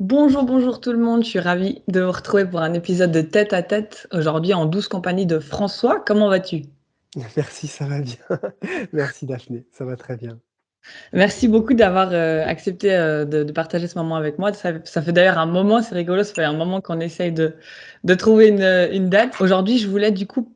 Bonjour, bonjour tout le monde, je suis ravie de vous retrouver pour un épisode de Tête à Tête, aujourd'hui en douce compagnie de François. Comment vas-tu? Merci, ça va bien. Merci Daphné, ça va très bien. Merci beaucoup d'avoir accepté de partager ce moment avec moi. Ça fait d'ailleurs un moment, c'est rigolo, ça fait un moment qu'on essaye de trouver une date. Aujourd'hui, je voulais du coup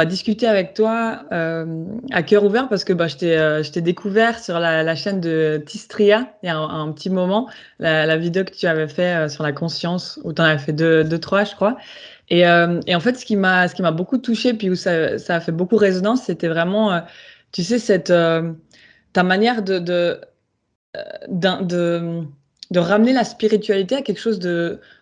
discuter avec toi à cœur ouvert parce que je t'ai découvert sur la chaîne de Tistria il y a un petit moment, la vidéo que tu avais fait sur la conscience, où tu en avais fait deux, trois, je crois. Et en fait, ce qui m'a beaucoup touchée, puis où ça a fait beaucoup résonance, c'était vraiment, tu sais, ta manière d'un- de, de ramener la spiritualité à quelque chose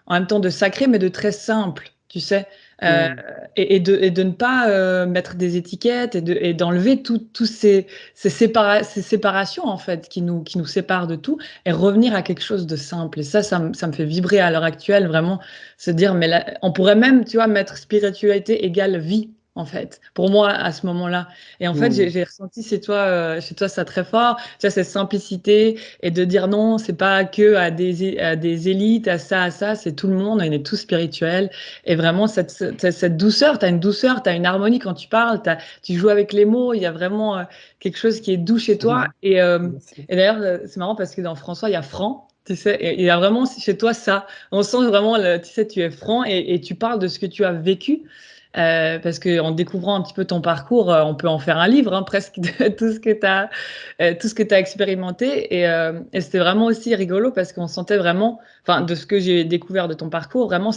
en même temps de sacré, mais de très simple, tu sais. Euh, Mmh. et de ne pas mettre des étiquettes et d'enlever tous ces séparations, en fait, qui nous séparent de tout et revenir à quelque chose de simple. Et ça me fait vibrer à l'heure actuelle, vraiment, se dire, mais là, on pourrait même, tu vois, mettre spiritualité égale vie, en fait, pour moi, à ce moment-là. Et en fait, Mmh. j'ai ressenti chez toi ça très fort, tu vois, cette simplicité et de dire non, c'est pas que à des élites, à ça, c'est tout le monde, on est tous spirituels. Et vraiment, cette douceur, tu as une douceur, tu as une harmonie quand tu parles, tu joues avec les mots, il y a vraiment quelque chose qui est doux chez toi. Mmh. Merci. Et d'ailleurs, c'est marrant parce que dans François, il y a franc. Tu sais, et il y a vraiment chez toi ça. On sent vraiment, tu sais, tu es franc et tu parles de ce que tu as vécu. Parce qu'en découvrant un petit peu ton parcours, on peut en faire un livre, hein, presque, de tout ce que tu as expérimenté. Et c'était vraiment aussi rigolo parce qu'on sentait vraiment, enfin, de ce que j'ai découvert de ton parcours, vraiment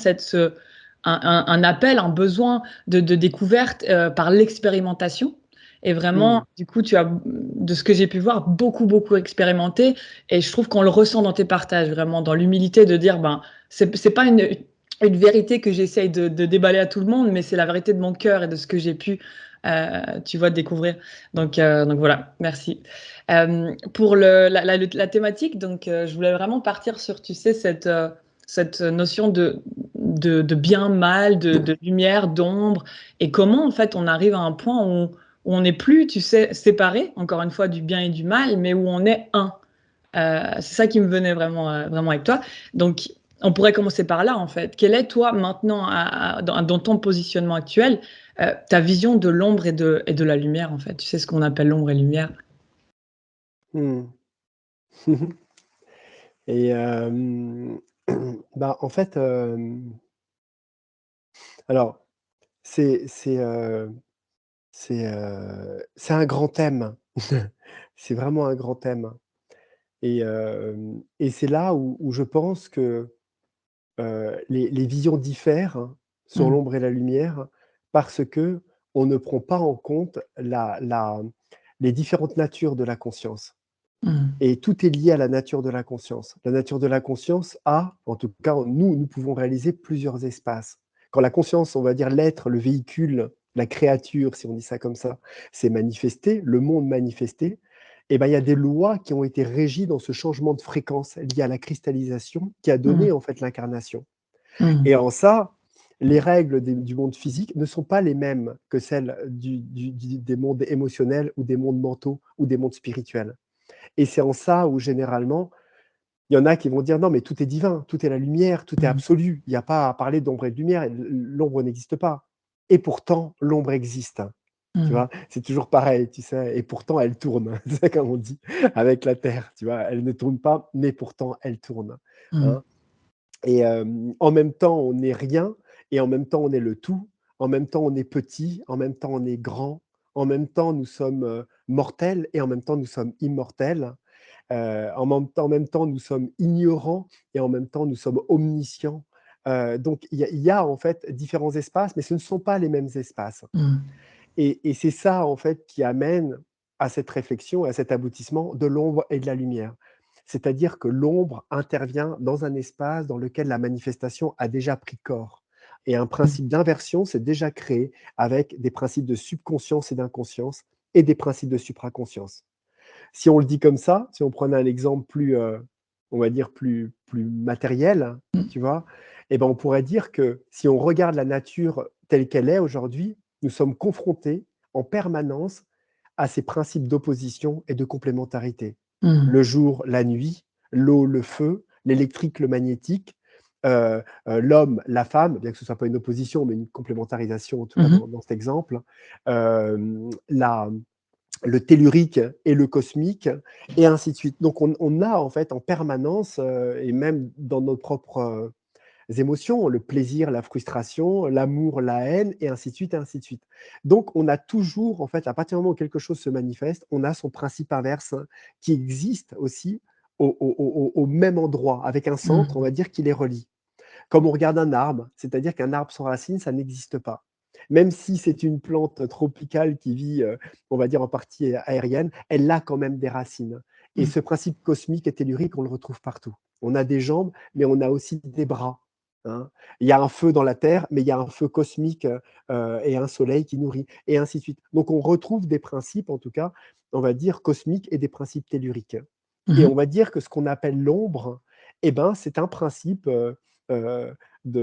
un appel, un besoin de découverte par l'expérimentation. Et vraiment, Mmh. du coup, tu as, de ce que j'ai pu voir, beaucoup, beaucoup expérimenté. Et je trouve qu'on le ressent dans tes partages, vraiment, dans l'humilité de dire, ben, c'est pas une vérité que j'essaye de déballer à tout le monde, mais c'est la vérité de mon cœur et de ce que j'ai pu, tu vois, découvrir. Donc voilà, merci. Pour la thématique, je voulais vraiment partir sur, tu sais, cette notion de bien, mal, de lumière, d'ombre, et comment, en fait, on arrive à un point où on n'est plus, tu sais, séparé, encore une fois, du bien et du mal, mais où on est un. C'est ça qui me venait vraiment, vraiment avec toi. Donc, on pourrait commencer par là, en fait. Quelle est, toi, maintenant, dans ton positionnement actuel, ta vision de l'ombre et de la lumière, en fait? Tu sais ce qu'on appelle l'ombre et lumière? Mmh. Et bah, en fait, alors c'est, c'est un grand thème. C'est vraiment un grand thème et c'est là où je pense que, les visions diffèrent sur Mmh. l'ombre et la lumière parce que on ne prend pas en compte les différentes natures de la conscience. Mmh. Et tout est lié à la nature de la conscience. La nature de la conscience a, en tout cas, nous pouvons réaliser plusieurs espaces. Quand la conscience, on va dire l'être, le véhicule, la créature, si on dit ça comme ça, s'est manifesté, le monde manifesté, et ben, il y a des lois qui ont été régies dans ce changement de fréquence lié à la cristallisation qui a Mmh. donné en fait l'incarnation. Et Mmh. en ça, les règles du monde physique ne sont pas les mêmes que celles des mondes émotionnels ou des mondes mentaux ou des mondes spirituels. Et c'est en ça où généralement, il y en a qui vont dire: «Non, mais tout est divin, tout est la lumière, tout est Mmh. absolu. Il y a pas à parler d'ombre et de lumière, l'ombre n'existe pas». Et pourtant, l'ombre existe, tu Mmh. vois? C'est toujours pareil, tu sais? Et pourtant elle tourne, c'est comme on dit avec la Terre, tu vois? Elle ne tourne pas, mais pourtant elle tourne, Mmh. hein? Et en même temps, on n'est rien et en même temps, on est le tout. En même temps, on est petit, en même temps, on est grand. En même temps, nous sommes, mortels et en même temps, nous sommes immortels. En même temps, nous sommes ignorants et en même temps, nous sommes omniscients. Donc il y a en fait différents espaces, mais ce ne sont pas les mêmes espaces. Mmh. Et c'est ça, en fait, qui amène à cette réflexion, à cet aboutissement de l'ombre et de la lumière. C'est-à-dire que l'ombre intervient dans un espace dans lequel la manifestation a déjà pris corps et un principe d'inversion s'est déjà créé avec des principes de subconscience et d'inconscience et des principes de supraconscience. Si on le dit comme ça, si on prenait un exemple plus, on va dire plus matériel, Mmh. tu vois? Et ben, on pourrait dire que si on regarde la nature telle qu'elle est aujourd'hui, nous sommes confrontés en permanence à ces principes d'opposition et de complémentarité. Mmh. Le jour, la nuit, l'eau, le feu, l'électrique, le magnétique, l'homme, la femme, bien que ce ne soit pas une opposition, mais une complémentarisation, en tout cas Mmh. dans cet exemple, la le tellurique et le cosmique, et ainsi de suite. Donc on a en fait en permanence, et même dans nos propres, émotions, le plaisir, la frustration, l'amour, la haine, et ainsi de suite et ainsi de suite. Donc on a toujours en fait, à partir du moment où quelque chose se manifeste, on a son principe inverse, hein, qui existe aussi au même endroit, avec un centre, on Mmh. va dire, qui les relie. Comme on regarde un arbre, c'est-à-dire qu'un arbre sans racines, ça n'existe pas. Même si c'est une plante tropicale qui vit, on va dire en partie aérienne, elle a quand même des racines. Et Mmh. ce principe cosmique et tellurique, on le retrouve partout. On a des jambes, mais on a aussi des bras, hein. Il y a un feu dans la terre, mais il y a un feu cosmique, et un soleil qui nourrit, et ainsi de suite. Donc on retrouve des principes, en tout cas, on va dire cosmiques, et des principes telluriques. Et Mmh. on va dire que ce qu'on appelle l'ombre, eh ben, c'est un principe, heu, de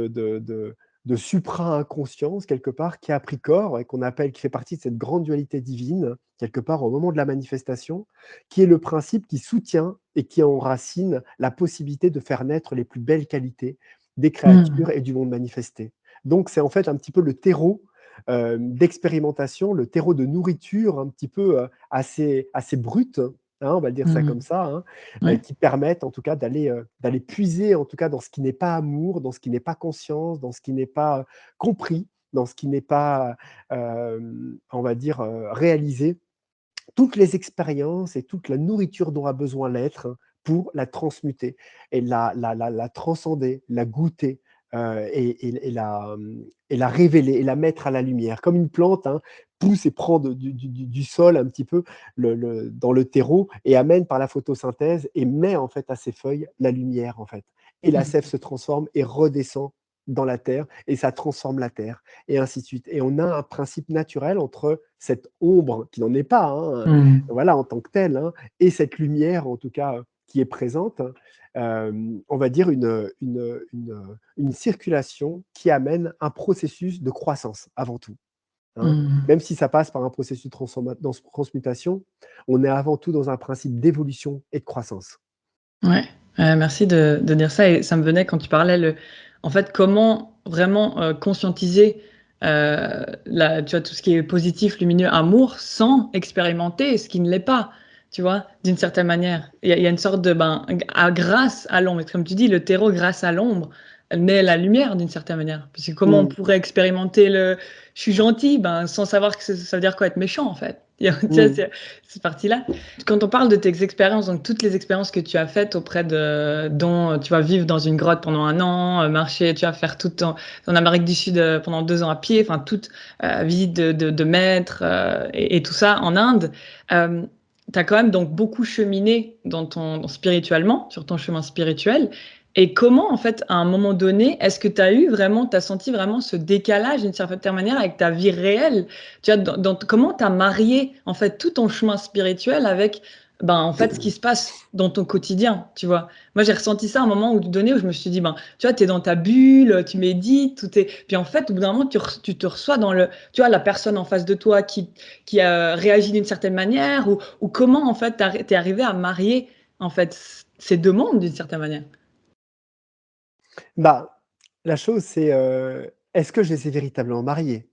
de de de supra-inconscience quelque part qui a pris corps et qu'on appelle qui fait partie de cette grande dualité divine, quelque part au moment de la manifestation, qui est le principe qui soutient et qui enracine la possibilité de faire naître les plus belles qualités des Mmh. créatures et du monde manifesté. Donc c'est en fait un petit peu le terreau, d'expérimentation, le terreau de nourriture un petit peu, assez brut, hein, on va le dire ça comme Mmh. ça, hein, Ouais. qui permettent en tout cas d'aller puiser en tout cas dans ce qui n'est pas amour, dans ce qui n'est pas conscience, dans ce qui n'est pas compris, dans ce qui n'est pas, on va dire, réalisé. Toutes les expériences et toute la nourriture dont a besoin l'être pour la transmuter et la transcender, la goûter, et la révéler et la mettre à la lumière. Comme une plante, hein, pousse et prend du sol un petit peu dans le terreau et amène par la photosynthèse et met en fait à ses feuilles la lumière en fait. Et la sève Mmh. se transforme et redescend dans la terre et ça transforme la terre, et ainsi de suite. Et on a un principe naturel entre cette ombre, qui n'en est pas, hein, Mmh. voilà, en tant que telle, hein, et cette lumière, en tout cas, qui est présente, on va dire une circulation qui amène un processus de croissance avant tout, hein. Mmh. Même si ça passe par un processus de transmutation, on est avant tout dans un principe d'évolution et de croissance. Ouais, merci de dire ça et ça me venait quand tu parlais en fait, comment vraiment, conscientiser, la tu vois, tout ce qui est positif, lumineux, amour, sans expérimenter ce qui ne l'est pas, tu vois? D'une certaine manière. Il y a une sorte de, ben, grâce à l'ombre, comme tu dis, le terreau grâce à l'ombre naît la lumière d'une certaine manière. Parce que comment on Mmh, pourrait expérimenter le: «Je suis gentil», ben, sans savoir que ça veut dire quoi être méchant, en fait? Il y a tu vois, mmh. c'est cette partie-là. Quand on parle de tes expériences, donc toutes les expériences que tu as faites auprès de dont, tu vas vivre dans une grotte pendant 1 an, marcher, tu vas faire tout en Amérique du Sud, pendant 2 ans à pied, enfin toute, visite de maîtres, et tout ça en Inde. Tu as quand même donc beaucoup cheminé spirituellement, sur ton chemin spirituel et comment en fait, à un moment donné, est-ce que tu as senti vraiment ce décalage d'une certaine manière avec ta vie réelle? Tu vois, comment tu as marié, en fait, tout ton chemin spirituel avec, ben, en fait, ce qui se passe dans ton quotidien, tu vois? Moi, j'ai ressenti ça à un moment donné où je me suis dit: «Ben, tu vois, tu es dans ta bulle, tu médites, tout est» puis en fait, au bout d'un moment, tu te reçois dans le tu vois, la personne en face de toi qui, réagit d'une certaine manière ou comment, en fait, tu es arrivé à marier, en fait, ces 2 mondes d'une certaine manière? Bah, la chose c'est, est-ce que je les ai véritablement mariés?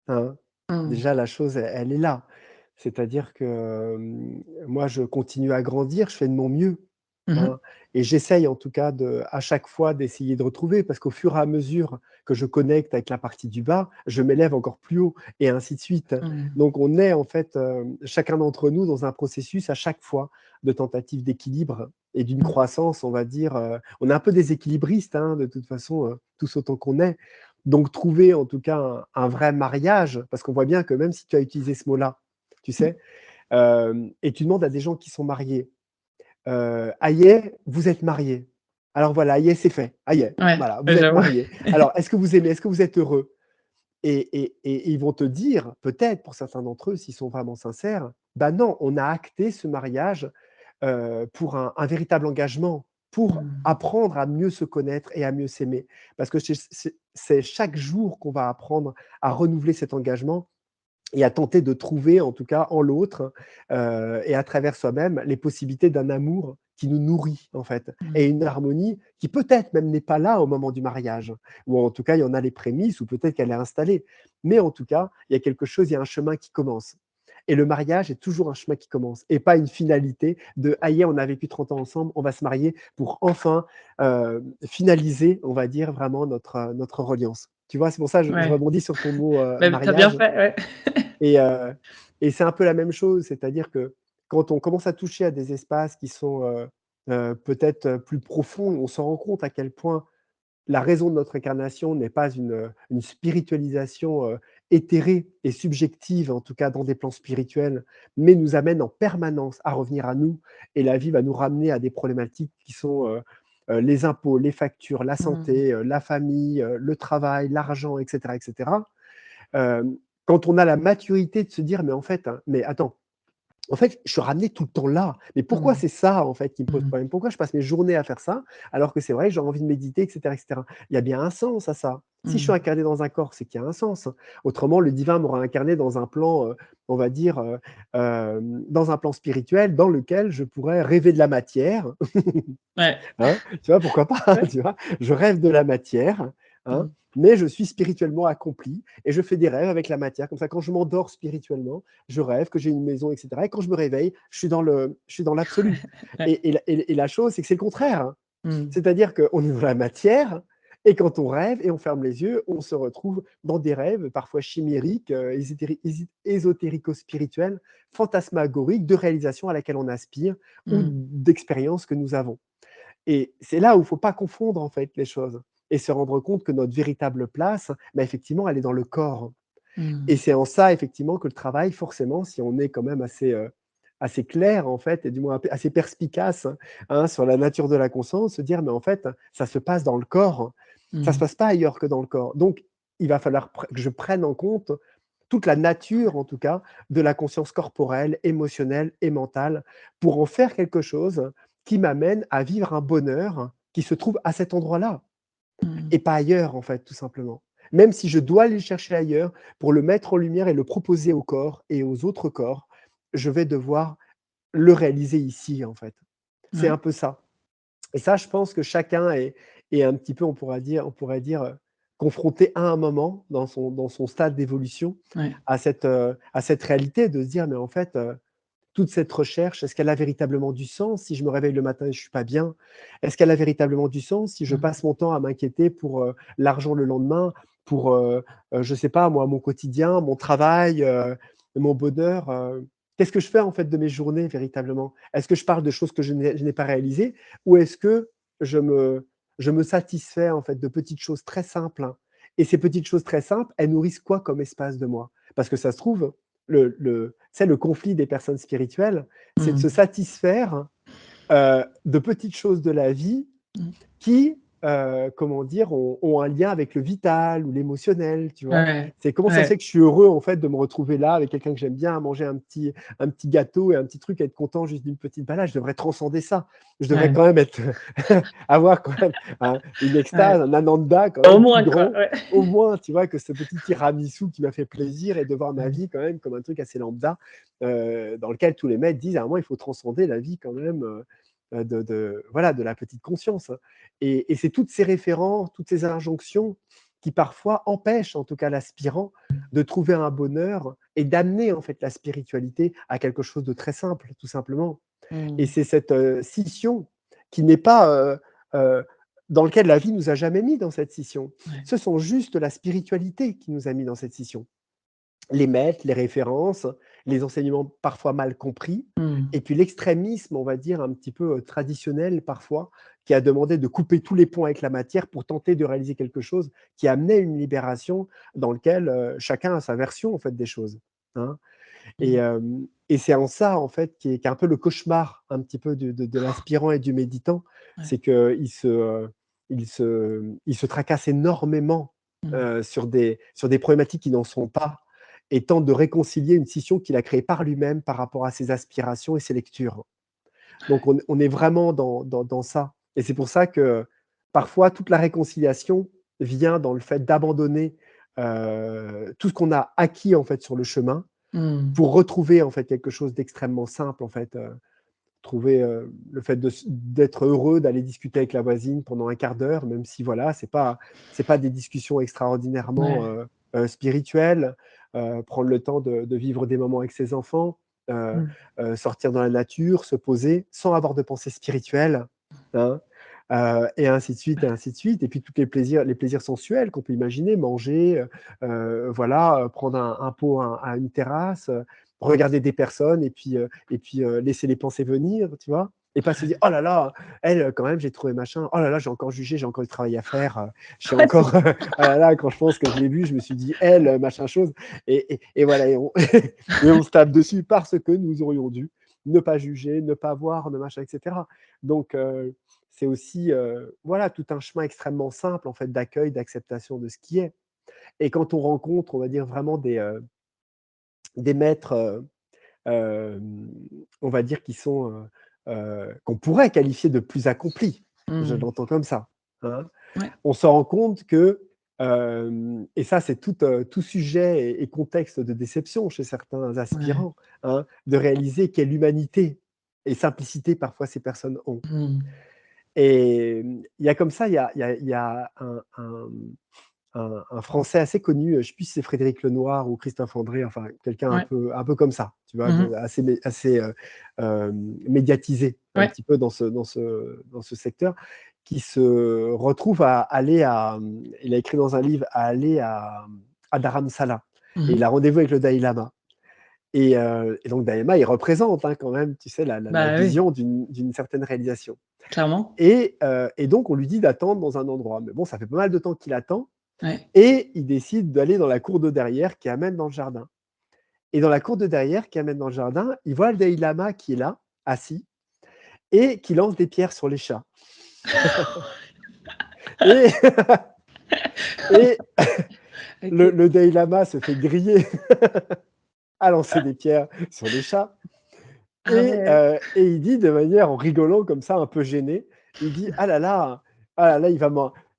Hein? Mmh. Déjà la chose elle est là. C'est-à-dire que, moi je continue à grandir, je fais de mon mieux, Mmh mh. hein, et j'essaye en tout cas à chaque fois d'essayer de retrouver parce qu'au fur et à mesure que je connecte avec la partie du bas, je m'élève encore plus haut et ainsi de suite. Mmh. Donc on est en fait, chacun d'entre nous dans un processus à chaque fois de tentative d'équilibre et d'une Mmh. croissance, on va dire, on est un peu des équilibristes, hein, de toute façon, tous autant qu'on est. Donc trouver en tout cas un vrai mariage, parce qu'on voit bien que même si tu as utilisé ce mot-là, tu Mmh. sais? Et tu demandes à des gens qui sont mariés, «Ça vous êtes mariés. Alors voilà, ça c'est fait. Ouais, Voilà, vous êtes j'avoue. mariés. Alors est-ce que vous aimez? Est-ce que vous êtes heureux?» Et ils vont te dire, peut-être pour certains d'entre eux, s'ils sont vraiment sincères: «Bah non, on a acté ce mariage, pour un véritable engagement, pour Mmh. apprendre à mieux se connaître et à mieux s'aimer». Parce que c'est chaque jour qu'on va apprendre à renouveler cet engagement et à tenter de trouver, en tout cas en l'autre, et à travers soi-même, les possibilités d'un amour qui nous nourrit, en fait, Mmh. et une harmonie qui peut-être même n'est pas là au moment du mariage, ou en tout cas, il y en a les prémices, ou peut-être qu'elle est installée. Mais en tout cas, il y a quelque chose, il y a un chemin qui commence. Et le mariage est toujours un chemin qui commence, et pas une finalité de ah, on a vécu 30 ans ensemble, on va se marier pour enfin finaliser, on va dire, vraiment notre reliance. Tu vois, c'est pour ça que je Ouais. rebondis sur ton mot Bah, tu bien mariage. fait, ouais. Et, et c'est un peu la même chose, c'est-à-dire que quand on commence à toucher à des espaces qui sont peut-être plus profonds, on se rend compte à quel point la raison de notre incarnation n'est pas une spiritualisation éthérée et subjective, en tout cas dans des plans spirituels, mais nous amène en permanence à revenir à nous. Et la vie va nous ramener à des problématiques qui sont les impôts, les factures, la Mmh. santé, la famille, le travail, l'argent, etc., etc. Quand on a la maturité de se dire, mais en fait, hein, mais attends, en fait, je suis ramené tout le temps là. Mais pourquoi Mmh. c'est ça, en fait, qui me pose Mmh. problème? Pourquoi je passe mes journées à faire ça, alors que c'est vrai, j'ai envie de méditer, et cetera, et cetera? Il y a bien un sens à ça. Si je suis Mmh. incarné dans un corps, c'est qu'il y a un sens. Autrement, le divin m'aura incarné dans un plan, on va dire, dans un plan spirituel dans lequel je pourrais rêver de la matière. Ouais. Hein, tu vois, pourquoi pas, Ouais. tu vois? Je rêve de la matière, hein, Mmh. mais je suis spirituellement accompli et je fais des rêves avec la matière. Comme ça, quand je m'endors spirituellement, je rêve que j'ai une maison, et cetera, et quand je me réveille, je suis dans l'absolu. Ouais. Et la chose, c'est que c'est le contraire, hein. Mmh. C'est-à-dire qu'on est dans la matière et quand on rêve et on ferme les yeux, on se retrouve dans des rêves parfois chimériques, ésotérico-spirituels, fantasmagoriques, de réalisation à laquelle on aspire ou Mmh. d'expériences que nous avons. Et c'est là où il ne faut pas confondre, en fait, les choses et se rendre compte que notre véritable place, bah, effectivement, elle est dans le corps. Et Mmh. c'est en ça, effectivement, que le travail, forcément, si on est quand même assez clair, en fait, et du moins assez perspicace, hein, sur la nature de la conscience, se dire: «Mais en fait, ça se passe dans le corps, ça se Mmh. passe pas ailleurs que dans le corps». Donc il va falloir que je prenne en compte toute la nature, en tout cas, de la conscience corporelle, émotionnelle et mentale, pour en faire quelque chose qui m'amène à vivre un bonheur qui se trouve à cet endroit-là Mmh. et pas ailleurs, en fait, tout simplement. Même si je dois aller le chercher ailleurs pour le mettre en lumière et le proposer au corps et aux autres corps, je vais devoir le réaliser ici, en fait. C'est un Ouais. peu ça. Et ça, je pense que chacun est un petit peu, on pourrait dire, confronté à un moment dans son stade d'évolution Ouais. à cette réalité de se dire: «Mais en fait, toute cette recherche, est-ce qu'elle a véritablement du sens si je me réveille le matin et je suis pas bien? Est-ce qu'elle a véritablement du sens si je Mmh. passe mon temps à m'inquiéter pour, l'argent le lendemain, pour, je sais pas moi, mon quotidien, mon travail, mon bonheur, qu'est-ce que je fais en fait de mes journées véritablement? Est-ce que je parle de choses que je n'ai pas réalisées ou est-ce que je me je me satisfais en fait de petites choses très simples, hein? Et ces petites choses très simples, elles nourrissent quoi comme espace de moi? Parce que ça se trouve, tu sais, le conflit des personnes spirituelles, c'est de se Mmh. satisfaire, de petites choses de la vie Mmh. qui, comment dire, ont un lien avec le vital ou l'émotionnel, tu vois? Ouais. C'est comment ça se fait Ouais. que je suis heureux, en fait, de me retrouver là avec quelqu'un que j'aime bien, à manger un petit gâteau et un petit truc, être content juste d'une petite balade. Je devrais transcender ça. Je devrais Ouais. quand même être avoir quand même une extase, Ouais. un ananda quand Au même plus moins quoi, grand, ouais. au moins, tu vois, que ce petit tiramisu qui m'a fait plaisir et de voir ma vie quand même comme un truc assez lambda, dans lequel tous les maîtres disent: «À un moment, il faut transcender la vie quand même, de voilà, de la petite conscience». Et c'est toutes ces références, toutes ces injonctions qui parfois empêchent, en tout cas l'aspirant, de trouver un bonheur et d'amener en fait la spiritualité à quelque chose de très simple, tout simplement. Et Mmh. c'est cette, scission qui n'est pas, heu, dans lequel la vie nous a jamais mis dans cette scission. Ouais. Ce sont juste la spiritualité qui nous a mis dans cette scission. Les maîtres, les références, les enseignements parfois mal compris Mmh. et puis l'extrémisme, on va dire un petit peu, traditionnel parfois, qui a demandé de couper tous les ponts avec la matière pour tenter de réaliser quelque chose qui amenait une libération dans lequel, chacun a sa version en fait des choses, hein. Mmh. Et c'est en ça en fait qui est un peu le cauchemar un petit peu de l'aspirant et du méditant, Ouais. c'est il se tracasse énormément, Mmh. sur des problématiques qui n'en sont pas et tente de réconcilier une scission qu'il a créée par lui-même par rapport à ses aspirations et ses lectures. Donc on est vraiment dans ça et c'est pour ça que, parfois, toute la réconciliation vient dans le fait d'abandonner, tout ce qu'on a acquis, en fait, sur le chemin Mmh. pour retrouver, en fait, quelque chose d'extrêmement simple, en fait, trouver le fait d'être heureux, d'aller discuter avec la voisine pendant un quart d'heure, même si voilà, c'est pas des discussions extraordinairement Ouais. spirituelles. Prendre le temps de vivre des moments avec ses enfants, euh, Mmh. sortir dans la nature, se poser, sans avoir de pensée spirituelle, hein, et ainsi de suite, et ainsi de suite. Et puis tous les plaisirs sensuels qu'on peut imaginer, manger, voilà, prendre un pot à une terrasse, regarder des personnes et puis laisser les pensées venir, tu vois. Et pas se dire, oh là là, elle, quand même, j'ai trouvé machin. Oh là là, j'ai encore jugé, j'ai encore du travail à faire. J'ai Ouais, c'est encore, oh là là, quand je pense que je l'ai vu, je me suis dit, elle, machin chose. Et voilà, et on se tape dessus parce que nous aurions dû ne pas juger, ne pas voir, ne machin, etc. Donc, c'est aussi voilà, tout un chemin extrêmement simple en fait, d'accueil, d'acceptation de ce qui est. Et quand on rencontre, on va dire vraiment des maîtres, on va dire qui sont, qu'on pourrait qualifier de plus accomplis, je mmh. l'entends comme ça, hein. Ouais. On se rend compte que, et ça c'est tout sujet et contexte de déception chez certains Ouais. aspirants, hein, de réaliser quelle humanité et simplicité parfois ces personnes ont. Mmh. Et il y a comme ça, il y a un Français assez connu, je ne sais plus si c'est Frédéric Lenoir ou Christophe André, enfin quelqu'un Ouais. un peu comme ça, tu vois, Mmh. assez médiatisé un Ouais. petit peu dans ce secteur, qui se retrouve à aller il a écrit dans un livre, à aller à Dharamsala. Et Mmh. il a rendez-vous avec le Dalai Lama. Et donc Dalai Lama, il représente hein, quand même, tu sais, la Bah oui, vision d'une certaine réalisation. clairement. Et donc, on lui dit d'attendre dans un endroit. Mais bon, ça fait pas mal de temps qu'il attend. Ouais. Et il décide d'aller dans la cour de derrière qui amène dans le jardin. Et dans la cour de derrière qui amène dans le jardin, il voit le Dalai Lama qui est là, assis, et qui lance des pierres sur les chats. Et, et OK. le Dalai Lama se fait griller à lancer des pierres sur les chats. Ah ouais. Et il dit de manière, en rigolant comme ça, un peu gêné, il dit: ah là là,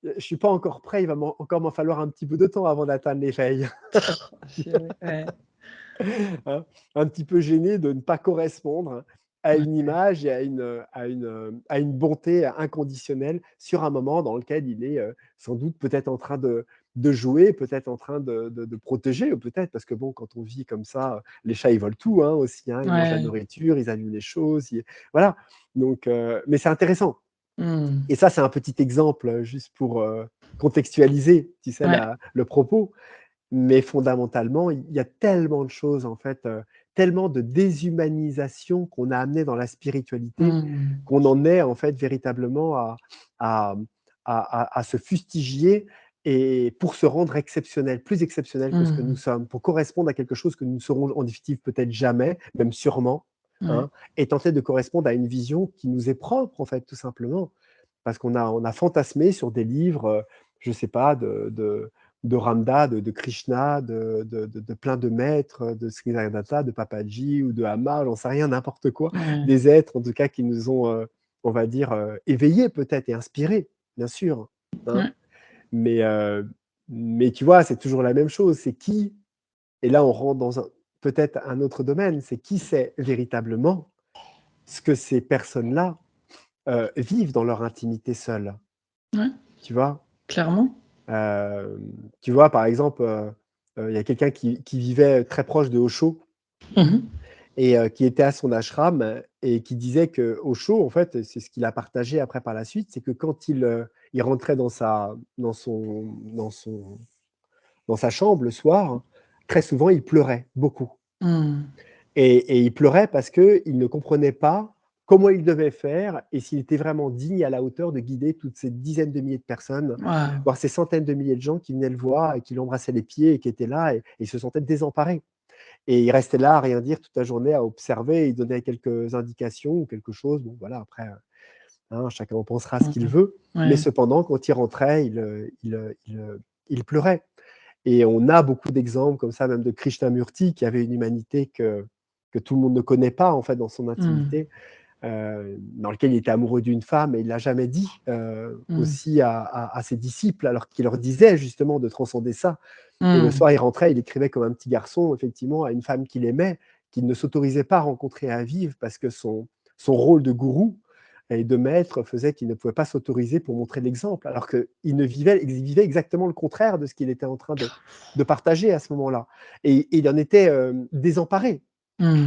je suis pas encore prêt, encore m'en falloir un petit peu de temps avant d'atteindre l'éveil. Purée, ouais. Hein, un petit peu gêné de ne pas correspondre à une Ouais. image et à une bonté inconditionnelle sur un moment dans lequel il est sans doute peut-être en train de jouer, peut-être en train de protéger, ou peut-être parce que bon, quand on vit comme ça, les chats ils volent tout hein, aussi, hein, ils mangent la Ouais. nourriture, ils allument les choses, voilà. Donc, mais c'est intéressant. Mmh. Et ça, c'est un petit exemple juste pour contextualiser, tu sais, Ouais. le propos. Mais fondamentalement, il y a tellement de choses en fait, tellement de déshumanisation qu'on a amené dans la spiritualité, Mmh. qu'on en est en fait véritablement à à se fustiger et pour se rendre exceptionnel, plus exceptionnel que ce que nous Mmh. sommes, pour correspondre à quelque chose que nous ne serons en définitive peut-être jamais, même sûrement, Ouais. hein, et tenter de correspondre à une vision qui nous est propre en fait, tout simplement. Parce on a fantasmé sur des livres, je ne sais pas, de Ramda, de Krishna, de plein de maîtres, de Sridharadatta, de Papaji ou de Hama, j'en sais rien, n'importe quoi. Ouais. Des êtres, en tout cas, qui nous ont, on va dire, éveillés peut-être et inspirés, bien sûr. Hein. Ouais. Mais, euh, mais tu vois, c'est toujours la même chose. C'est qui, et là on rentre dans peut-être un autre domaine, c'est qui sait véritablement ce que ces personnes-là vivent dans leur intimité seule. Ouais. Tu vois. Clairement. Tu vois, par exemple, il y a quelqu'un qui vivait très proche de Osho Mmh. et qui était à son ashram et qui disait que Osho, en fait, c'est ce qu'il a partagé après par la suite, c'est que quand il rentrait dans sa chambre le soir, très souvent, il pleurait beaucoup. Mmh. Et il pleurait parce qu'il ne comprenait pas comment il devait faire et s'il était vraiment digne à la hauteur de guider toutes ces dizaines de milliers de personnes, Waouh. voire ces centaines de milliers de gens qui venaient le voir et qui l'embrassaient les pieds et qui étaient là et il se sentait désemparé. Et il restait là à rien dire toute la journée, à observer, il donnait quelques indications ou quelque chose. Bon, voilà, après, hein, chacun en pensera ce qu'il Mmh. veut. Mais Ouais. cependant, quand il rentrait, il pleurait. Et on a beaucoup d'exemples comme ça, même de Krishnamurti, qui avait une humanité que tout le monde ne connaît pas, en fait, dans son Mmh. intimité, dans lequel il était amoureux d'une femme et il ne l'a jamais dit Mmh. aussi à ses disciples, alors qu'il leur disait justement de transcender ça. Et le Mmh. soir, il rentrait, il écrivait comme un petit garçon, effectivement, à une femme qu'il aimait, qu'il ne s'autorisait pas à rencontrer et à vivre parce que son rôle de gourou et de maître faisait qu'il ne pouvait pas s'autoriser pour montrer l'exemple, alors il vivait exactement le contraire de ce qu'il était en train de partager à ce moment-là. Et il en était désemparé,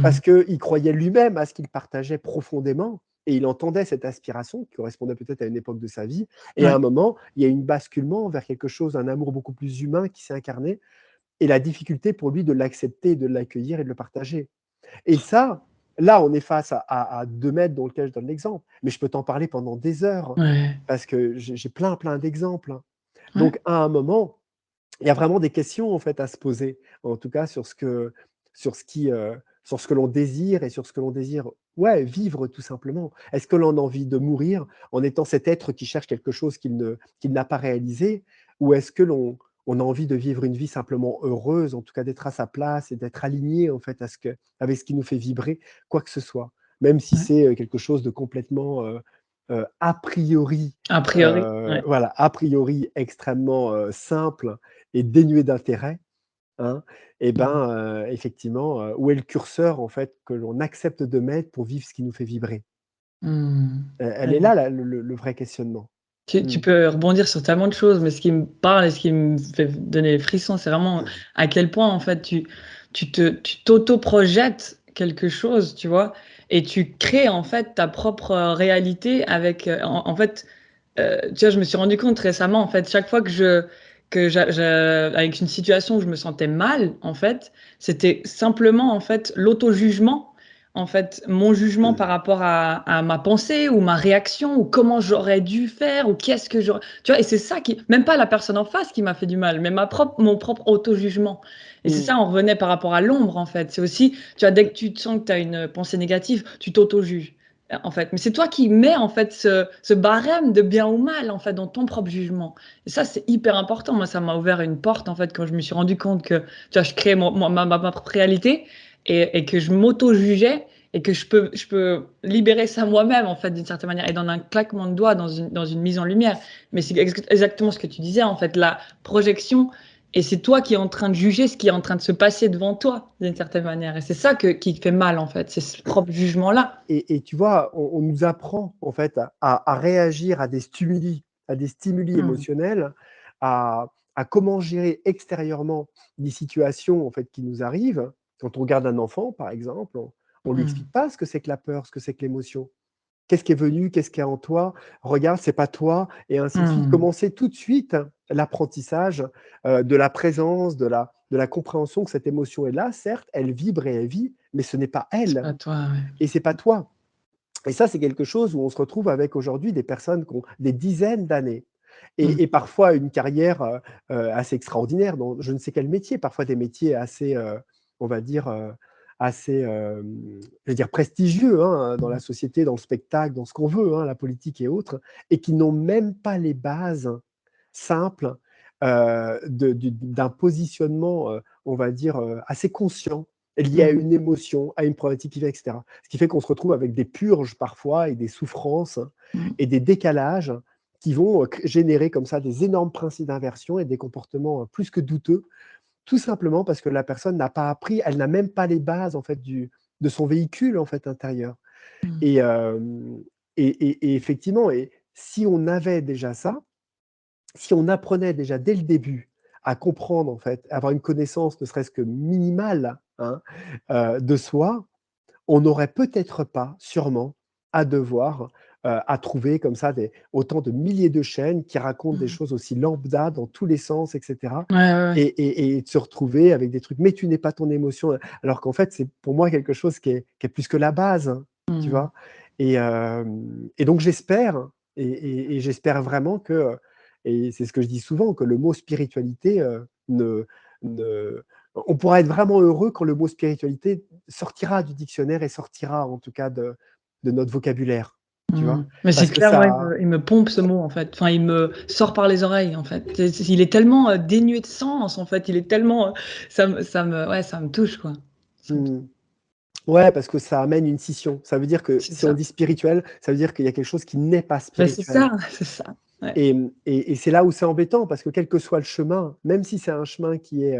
parce Mmh. qu'il croyait lui-même à ce qu'il partageait profondément, et il entendait cette aspiration qui correspondait peut-être à une époque de sa vie. Et à Ouais. un moment, il y a eu un basculement vers quelque chose, un amour beaucoup plus humain qui s'est incarné, et la difficulté pour lui de l'accepter, de l'accueillir et de le partager. Et ça, là, on est face à 2 mètres dans lequel je donne l'exemple, mais je peux t'en parler pendant des heures, Ouais. parce que j'ai plein, plein d'exemples. Ouais. Donc à un moment, il y a vraiment des questions, en fait, à se poser, en tout cas sur ce qui, sur ce que l'on désire et sur ce que l'on désire, ouais, vivre tout simplement. Est-ce que l'on a envie de mourir en étant cet être qui cherche quelque chose qu'il n'a pas réalisé? Ou est-ce que on a envie de vivre une vie simplement heureuse, en tout cas d'être à sa place et d'être aligné, en fait, avec ce qui nous fait vibrer, quoi que ce soit? Même si Ouais. c'est, quelque chose de complètement, a priori, A priori, ouais. voilà, a priori extrêmement, simple et dénué d'intérêt, hein, et Mmh. ben, effectivement, où est le curseur, en fait, que l'on accepte de mettre pour vivre ce qui nous fait vibrer? Mmh. Elle est Ouais. là, le vrai questionnement. Tu Mmh. peux rebondir sur tellement de choses, mais ce qui me parle et ce qui me fait donner les frissons, c'est vraiment à quel point, en fait, tu t'auto-projettes quelque chose, tu vois? Et tu crées, en fait, ta propre, réalité avec, en fait, tu vois, je me suis rendu compte récemment, en fait, chaque fois que avec une situation où je me sentais mal, en fait, c'était simplement, en fait, l'auto-jugement, en fait, mon jugement par rapport à ma pensée ou ma réaction ou comment j'aurais dû faire ou qu'est-ce que j'aurais tu vois? Et c'est ça qui même pas la personne en face qui m'a fait du mal, mais mon propre auto-jugement et c'est Mmh. ça, on revenait par rapport à l'ombre, en fait. C'est aussi, tu vois, dès que tu te sens que tu as une pensée négative, tu t'auto-juges. En fait. Mais c'est toi qui mets en fait ce barème de bien ou mal en fait dans ton propre jugement. Et ça, c'est hyper important. Moi, ça m'a ouvert une porte en fait quand je me suis rendu compte que tu vois, je créais ma propre réalité et que je m'auto-jugeais et que je peux libérer ça moi-même en fait d'une certaine manière et dans un claquement de doigts, dans une mise en lumière. Mais c'est exactement ce que tu disais en fait, la projection et c'est toi qui es en train de juger ce qui est en train de se passer devant toi d'une certaine manière. Et c'est ça qui fait mal en fait, c'est ce propre jugement-là. Et tu vois, on nous apprend, en fait, à réagir à des stimuli Mmh. émotionnels, à comment gérer extérieurement des situations, en fait, qui nous arrivent. Quand on regarde un enfant, par exemple, on lui Mmh. explique pas ce que c'est que la peur, ce que c'est que l'émotion. Qu'est-ce qui est venu? Qu'est-ce qu'il y a en toi? Regarde, c'est pas toi, et ainsi de suite. Mmh. Commencer tout de suite l'apprentissage, de la présence, de la compréhension que cette émotion est là, certes, elle vibre et elle vit, mais ce n'est pas C'est elle pas toi, ouais. et c'est pas toi. Et ça, c'est quelque chose où on se retrouve avec aujourd'hui des personnes qui ont des dizaines d'années Mmh. et parfois une carrière, assez extraordinaire dans je ne sais quel métier, parfois des métiers assez, on va dire, assez, je vais dire prestigieux, hein, dans la Mmh. société, dans le spectacle, dans ce qu'on veut, hein, la politique et autres, et qui n'ont même pas les bases simples, d'un positionnement, on va dire, assez conscient, lié à Mmh. une émotion, à une problématique qui vient et cetera. Ce qui fait qu'on se retrouve avec des purges parfois et des souffrances Mmh. et des décalages qui vont, générer comme ça des énormes principes d'inversion et des comportements, plus que douteux, tout simplement parce que la personne n'a pas appris, elle n'a même pas les bases en fait de son véhicule en fait intérieur. Mmh. Et hem et effectivement, et si on avait déjà ça, si on apprenait déjà dès le début à comprendre en fait, à avoir une connaissance ne serait-ce que minimale, hein, de soi, on n'aurait peut-être pas, sûrement, à devoir, à trouver comme ça autant de milliers de chaînes qui racontent des Mmh. choses aussi lambda dans tous les sens et cetera, Ouais, ouais, ouais. et de se retrouver avec des trucs: «Mais tu n'es pas ton émotion», alors qu'en fait, c'est pour moi quelque chose qui est plus que la base, hein, tu Mmh. vois? Et donc j'espère, et j'espère vraiment que, et c'est ce que je dis souvent, que le mot spiritualité, ne on pourra être vraiment heureux quand le mot spiritualité sortira du dictionnaire et sortira en tout cas de notre vocabulaire, tu Mmh. vois? Mais c'est Parce que clair, moi, ça il me pompe ce mot, en fait. Enfin, il me sort par les oreilles, en fait. Il est tellement, dénué de sens, en fait. Il est tellement, ça me touche, quoi. Ça me mmh, ouais, parce que ça amène une scission. Ça veut dire que c'est si on ça. dit spirituel, ça veut dire qu'il y a quelque chose qui n'est pas Bah, c'est spirituel. ça, c'est ça. Ouais. Et c'est là où c'est embêtant parce que quel que soit le chemin, même si c'est un chemin qui est,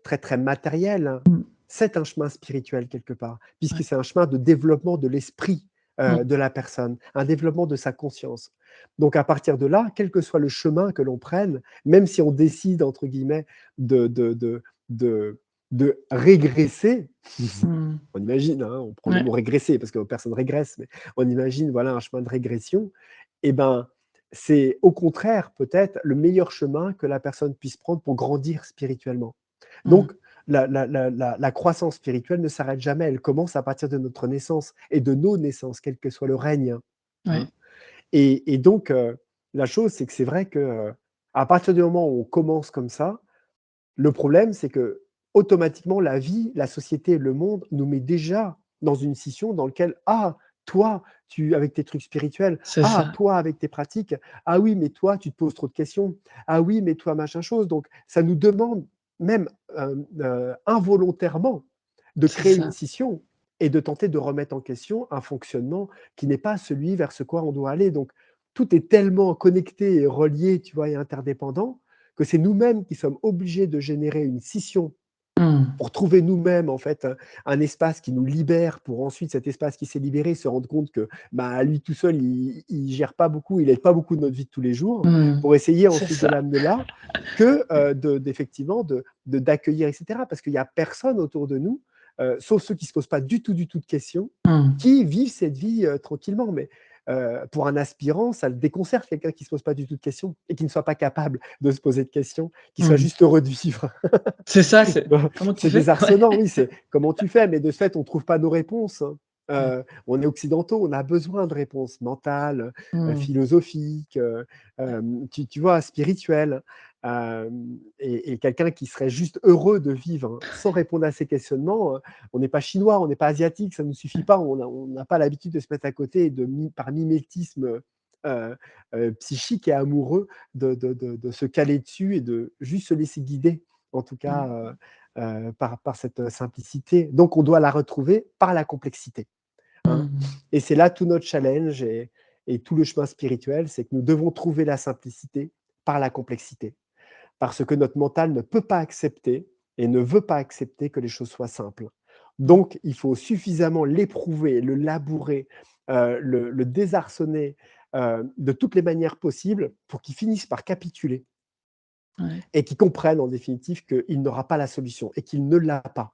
très, très matériel, Mmh. c'est un chemin spirituel quelque part, puisque Ouais. c'est un chemin de développement de l'esprit. Mmh. de la personne, un développement de sa conscience. Donc à partir de là, quel que soit le chemin que l'on prenne, même si on décide entre guillemets de de de de de régresser, Mmh. on imagine, hein, on prend le Ouais. mot régresser parce que personne régresse, mais on imagine voilà un chemin de régression et ben, c'est au contraire peut-être le meilleur chemin que la personne puisse prendre pour grandir spirituellement. Mmh. Donc la croissance spirituelle ne s'arrête jamais, elle commence à partir de notre naissance et de nos naissances, quel que soit le règne, Ouais. hein. Et donc la chose, c'est que c'est vrai que, à partir du moment où on commence comme ça, le problème, c'est que automatiquement la vie, la société, le monde nous met déjà dans une scission dans lequel: «Ah, toi, tu avec tes trucs spirituels. C'est Ah, ça. toi avec tes pratiques. Ah oui, mais toi, tu te poses trop de questions. Ah oui, mais toi machin chose». Donc ça nous demande même, involontairement de C'est créer une ça. scission et de tenter de remettre en question un fonctionnement qui n'est pas celui vers ce quoi on doit aller. Donc tout est tellement connecté et relié, tu vois? Et interdépendant que c'est nous-mêmes qui sommes obligés de générer une scission Mmh. pour trouver nous-mêmes en fait un espace qui nous libère pour ensuite cet espace qui s'est libéré se rendre compte que, bah, lui tout seul il gère pas beaucoup, il aide pas beaucoup de notre vie de tous les jours, Mmh. pour essayer C'est ensuite de ça. l'amener là que, d'effectivement d'accueillir et cetera. Parce qu'il y a personne autour de nous, sauf ceux qui se posent pas du tout de questions, Mmh. qui vivent cette vie, tranquillement. Mais, pour un aspirant, ça le déconcerte quelqu'un qui se pose pas du tout de questions et qui ne soit pas capable de se poser de questions, qui soit Mmh. juste heureux de vivre. C'est ça, c'est Bah, comment tu c'est fais? Ouais. désarçonnant, oui, c'est comment tu fais? Mais de ce fait, on trouve pas nos réponses, hein. Mmh. On est occidentaux, on a besoin de réponses mentales, Mmh. philosophiques, tu vois? Spirituelles, et quelqu'un qui serait juste heureux de vivre sans répondre à ces questionnements, on n'est pas chinois, on n'est pas asiatique, ça ne nous suffit pas. On n'a pas l'habitude de se mettre à côté et par mimétisme, psychique et amoureux de se caler dessus et de juste se laisser guider, en tout cas, Mmh. par cette, simplicité. Donc on doit la retrouver par la complexité, hein, Mmh. et c'est là tout notre challenge et tout le chemin spirituel, c'est que nous devons trouver la simplicité par la complexité. Parce que notre mental ne peut pas accepter et ne veut pas accepter que les choses soient simples. Mmh. Donc il faut suffisamment l'éprouver, le labourer, le désarçonner, de toutes les manières possibles pour qu'il finisse par capituler Ouais. et qu'il comprenne en définitive qu'il n'aura pas la solution et qu'il ne l'a pas.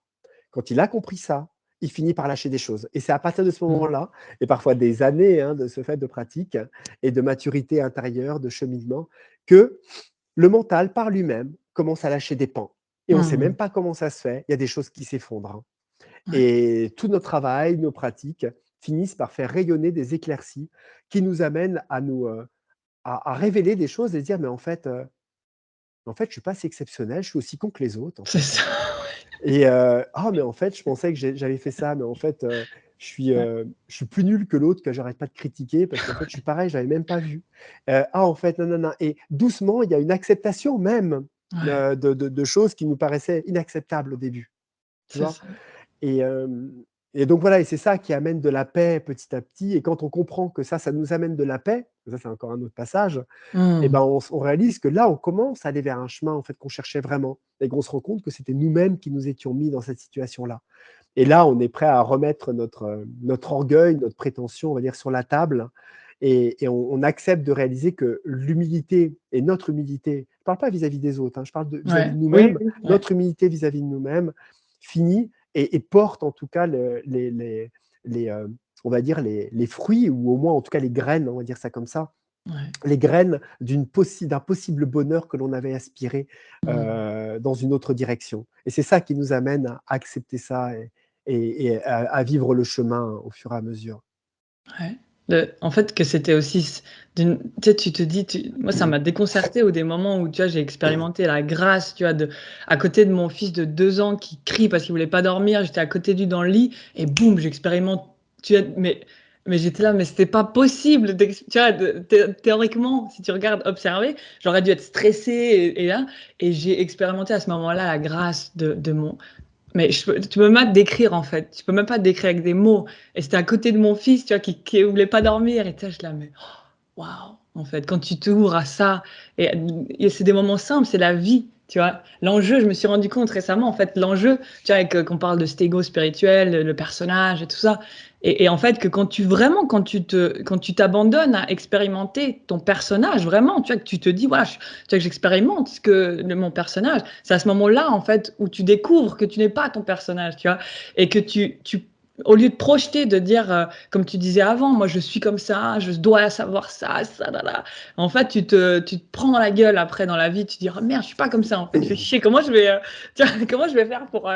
Quand il a compris ça, il finit par lâcher des choses et c'est à partir de ce Mmh. moment-là et parfois des années, hein, de ce fait de pratique et de maturité intérieure, de cheminement, que le mental par lui-même commence à lâcher des pans et on ne sait même Mmh. pas comment ça se fait. Il y a des choses qui s'effondrent, hein, Ouais. et tout notre travail, nos pratiques finissent par faire rayonner des éclaircies qui nous amènent à à révéler des choses et dire: «Mais en fait, je suis pas si exceptionnel, je suis aussi con que les autres, en C'est fait, ça, hein». Et «Ah mais en fait, je pensais que j'avais fait ça, mais en fait, ouais. je suis plus nul que l'autre que j'arrête pas de critiquer parce qu'en fait, je suis pareil, j'avais même pas vu. Ah en fait, non, non, non» et doucement, il y a une acceptation même, Ouais. de choses qui nous paraissaient inacceptables au début, tu C'est vois? ça. Et hem et donc voilà et c'est ça qui amène de la paix petit à petit et quand on comprend que ça nous amène de la paix, ça c'est encore un autre passage, et ben, Mmh. on réalise que là, on commence à aller vers un chemin, en fait, qu'on cherchait vraiment et qu'on se rend compte que c'était nous-mêmes qui nous étions mis dans cette situation-là. Et là, on est prêt à remettre notre orgueil, notre prétention, on va dire, sur la table et on accepte de réaliser que l'humilité et notre humilité, je parle pas vis-à-vis des autres, hein, je parle de vis-à-vis Ouais. de Oui, nous-mêmes, oui, ouais. notre humilité vis-à-vis de nous-mêmes finit et porte en tout cas les, on va dire les fruits ou au moins en tout cas les graines, on va dire ça comme ça, Ouais. les graines d'un possible bonheur que l'on avait aspiré, Mmh. dans une autre direction. Et c'est ça qui nous amène à accepter ça et à vivre le chemin au fur et à mesure. Ouais. En fait, que c'était aussi d'une tu sais, tu te dis moi, ça m'a déconcertée au des moments où, tu vois, j'ai expérimenté la grâce, tu vois, à côté de mon fils de 2 ans qui crie parce qu'il voulait pas dormir, j'étais à côté de lui dans le lit et boum, j'expérimente, tu vois? Mais j'étais là, mais c'était pas possible tu vois, théoriquement, si tu regardes observer, j'aurais dû être stressée et là et j'ai expérimenté à ce moment-là la grâce de mon mais tu peux même pas décrire, en fait. Tu peux même pas décrire avec des mots et c'était à côté de mon fils, tu vois, qui voulait pas dormir et tu sais, j'étais là: «Mais waouh!» en fait, quand tu t'ouvres à ça et c'est des moments simples, c'est la vie. Tu vois, l'enjeu, je me suis rendu compte récemment, en fait, l'enjeu, tu vois, qu'on parle de stégo spirituel, le personnage et tout ça. Et en fait, que quand tu t'abandonnes à expérimenter ton personnage, vraiment, tu vois, que tu te dis, voilà, tu vois, que j'expérimente mon personnage, c'est à ce moment-là, en fait, où tu découvres que tu n'es pas ton personnage, tu vois, et que au lieu de projeter, de dire, comme tu disais avant, moi je suis comme ça, je dois savoir ça, ça, là, là. En fait, tu te prends dans la gueule après dans la vie, tu te dis, oh merde, je suis pas comme ça, en fait, je fais chier, comment je vais faire pour,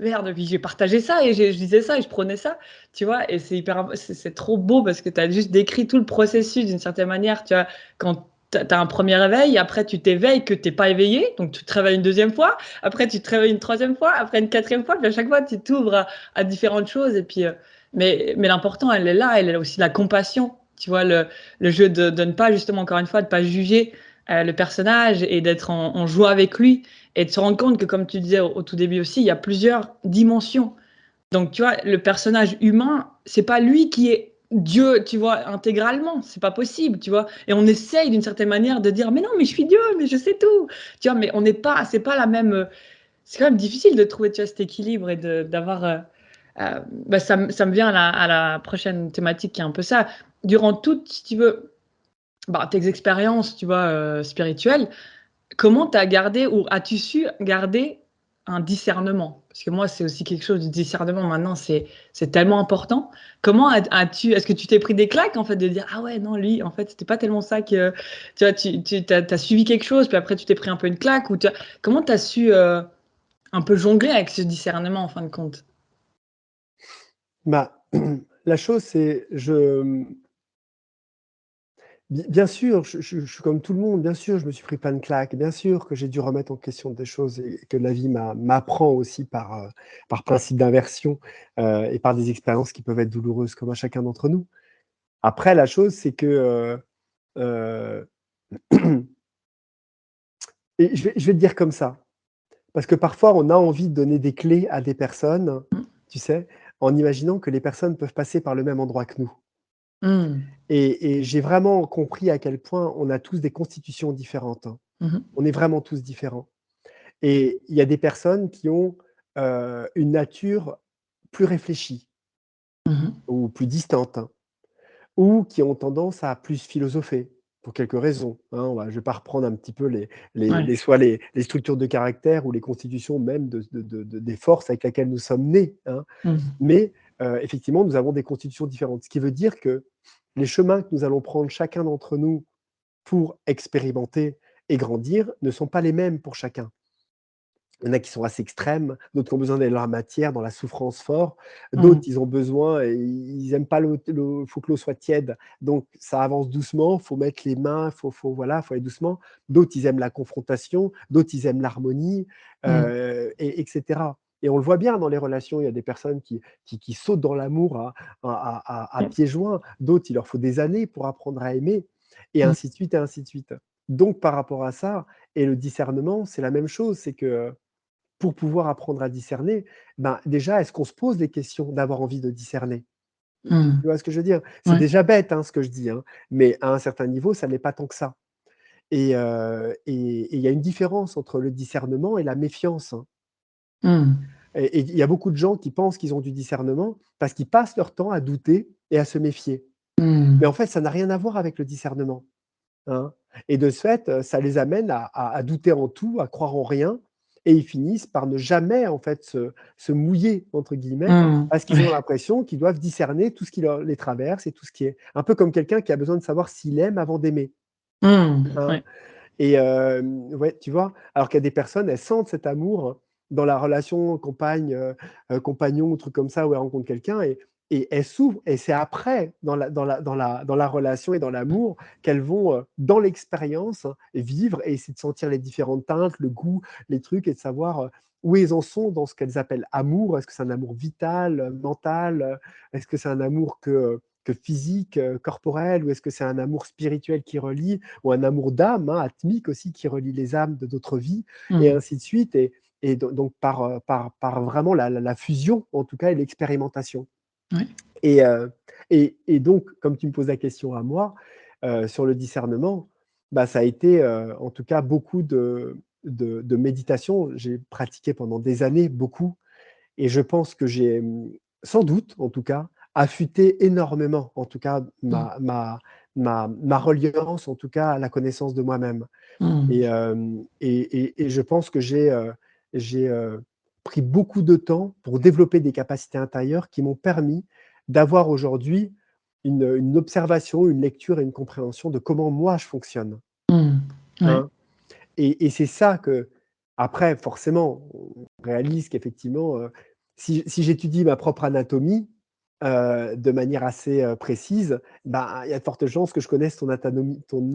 merde, puis j'ai partagé ça et je disais ça et je prenais ça, tu vois, et c'est trop beau parce que tu as juste décrit tout le processus d'une certaine manière, tu vois, quand tu as un premier réveil, après tu t'éveilles que tu n'es pas éveillé, donc tu te réveilles une deuxième fois, après tu te réveilles une troisième fois, après une quatrième fois, puis à chaque fois tu t'ouvres à différentes choses, et puis, mais l'important, elle est aussi la compassion, tu vois, le jeu de ne pas, justement, encore une fois, de pas juger le personnage et d'être en joie avec lui et de se rendre compte que, comme tu disais au tout début aussi, il y a plusieurs dimensions. Donc, tu vois, le personnage humain, c'est pas lui qui est Dieu, tu vois, intégralement. C'est pas possible, tu vois. Et on essaye d'une certaine manière de dire, mais non, mais je suis Dieu, mais je sais tout. Tu vois, mais on n'est pas, c'est pas la même. C'est quand même difficile de trouver, tu vois, cet équilibre et d'avoir. Bah, ça me vient à la prochaine thématique qui est un peu ça. Durant toutes, si tu veux, bah, tes expériences, tu vois, spirituelles, comment tu as gardé ou as-tu su garder un discernement? Parce que moi, c'est aussi quelque chose du discernement maintenant, c'est tellement important. Comment est-ce que tu t'es pris des claques en fait de dire ah ouais non lui en fait c'était pas tellement ça que tu vois t'as suivi quelque chose puis après tu t'es pris un peu une claque ou comment tu as su un peu jongler avec ce discernement en fin de compte? Bah, la chose, c'est bien sûr, je suis comme tout le monde, bien sûr, je me suis pris plein de claques, bien sûr que j'ai dû remettre en question des choses et que la vie m'apprend aussi par principe d'inversion, et par des expériences qui peuvent être douloureuses comme à chacun d'entre nous. Après la chose, c'est que, heu et je vais te dire comme ça, parce que parfois on a envie de donner des clés à des personnes, Mmh. tu sais, en imaginant que les personnes peuvent passer par le même endroit que nous. Mmh. Et j'ai vraiment compris à quel point on a tous des constitutions différentes, hein. Mmh mh. On est vraiment tous différents. Et il y a des personnes qui ont, une nature plus réfléchie Mmh. ou plus distante, hein, ou qui ont tendance à plus philosopher pour quelques raisons, hein. Je vais pas reprendre un petit peu Ouais. les structures de caractère ou les constitutions même des forces avec lesquelles nous sommes nés, hein. Mmh. Mais, effectivement, nous avons des constitutions différentes. Ce qui veut dire que les chemins que nous allons prendre chacun d'entre nous pour expérimenter et grandir ne sont pas les mêmes pour chacun. Il y en a qui sont assez extrêmes, d'autres qui ont besoin d'aller dans la matière, dans la souffrance fort. D'autres, Mmh. ils ont besoin et ils aiment pas faut que l'eau soit tiède, donc ça avance doucement, faut mettre les mains, voilà, faut aller doucement. D'autres, ils aiment la confrontation, d'autres, ils aiment l'harmonie, Mmh. et et on le voit bien dans les relations, il y a des personnes qui sautent dans l'amour à Mmh. pieds joints, d'autres, il leur faut des années pour apprendre à aimer et Mmh. ainsi de suite et ainsi de suite. Donc par rapport à ça et le discernement, c'est la même chose, c'est que pour pouvoir apprendre à discerner, ben, déjà, est-ce qu'on se pose les questions d'avoir envie de discerner? Mmh. Tu vois ce que je veux dire? C'est Ouais. déjà bête, hein, ce que je dis, hein, mais à un certain niveau, ça n'est pas tant que ça et il y a une différence entre le discernement et la méfiance, hein Mmh. et il y a beaucoup de gens qui pensent qu'ils ont du discernement parce qu'ils passent leur temps à douter et à se méfier. Mais en Mmh. fait, ça n'a rien à voir avec le discernement, hein et de ce fait, ça les amène à douter en tout, à croire en rien et ils finissent par ne jamais, en fait, se «mouiller» entre guillemets, Mmh. parce qu'ils ont Ouais. l'impression qu'ils doivent discerner tout ce qui les traverse et tout ce qui est un peu comme quelqu'un qui a besoin de savoir s'il aime avant d'aimer, Mmh. hein Ouais. et ouais, tu vois? Alors qu'il y a des personnes, elles sentent cet amour dans la relation compagnon ou truc comme ça où elles rencontrent quelqu'un et elles s'ouvrent et c'est après dans la relation et dans l'amour qu'elles vont, dans l'expérience, vivre et essayer de sentir les différentes teintes, le goût, les trucs et de savoir, où elles en sont dans ce qu'elles appellent amour. Est-ce que c'est un amour vital, mental, Est-ce que c'est un amour que physique, corporel ou est-ce que c'est un amour spirituel qui relie? Ou un amour d'âme, hein, atmique aussi, qui relie les âmes de d'autres vies et Mmh. ainsi de suite donc par vraiment la fusion, en tout cas et l'expérimentation Ouais. et donc comme tu me poses la question à moi, sur le discernement, bah, ça a été, en tout cas beaucoup de méditation. J'ai pratiqué pendant des années, beaucoup, et je pense que j'ai, sans doute, en tout cas, affûté énormément, en tout cas, Mmh. ma reliance, en tout cas, à la connaissance de moi-même. Et, Mmh. je pense que j'ai, pris beaucoup de temps pour développer des capacités intérieures qui m'ont permis d'avoir aujourd'hui une observation, une lecture et une compréhension de comment moi je fonctionne, Mmh. Ouais. hein. Et c'est ça que, après, forcément, on réalise qu'effectivement, si j'étudie ma propre anatomie, de manière assez, précise, bah, il y a de fortes chances que je connaisse ton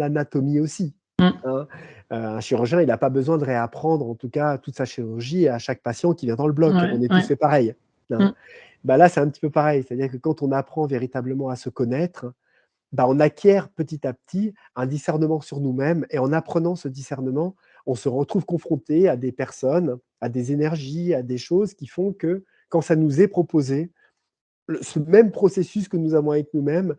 anatomie aussi, Mmh. hein. Un chirurgien, il a pas besoin de réapprendre, en tout cas, toute sa chirurgie à chaque patient qui vient dans le bloc. Ouais, On est tous ouais. fait pareil, hein. Mmh. Bah, là, c'est un petit peu pareil. C'est-à-dire que quand on apprend véritablement à se connaître, bah, on acquiert petit à petit un discernement sur nous-mêmes, et en apprenant ce discernement, on se retrouve confronté à des personnes, à des énergies, à des choses qui font que, quand ça nous est proposé, ce même processus que nous avons avec nous-mêmes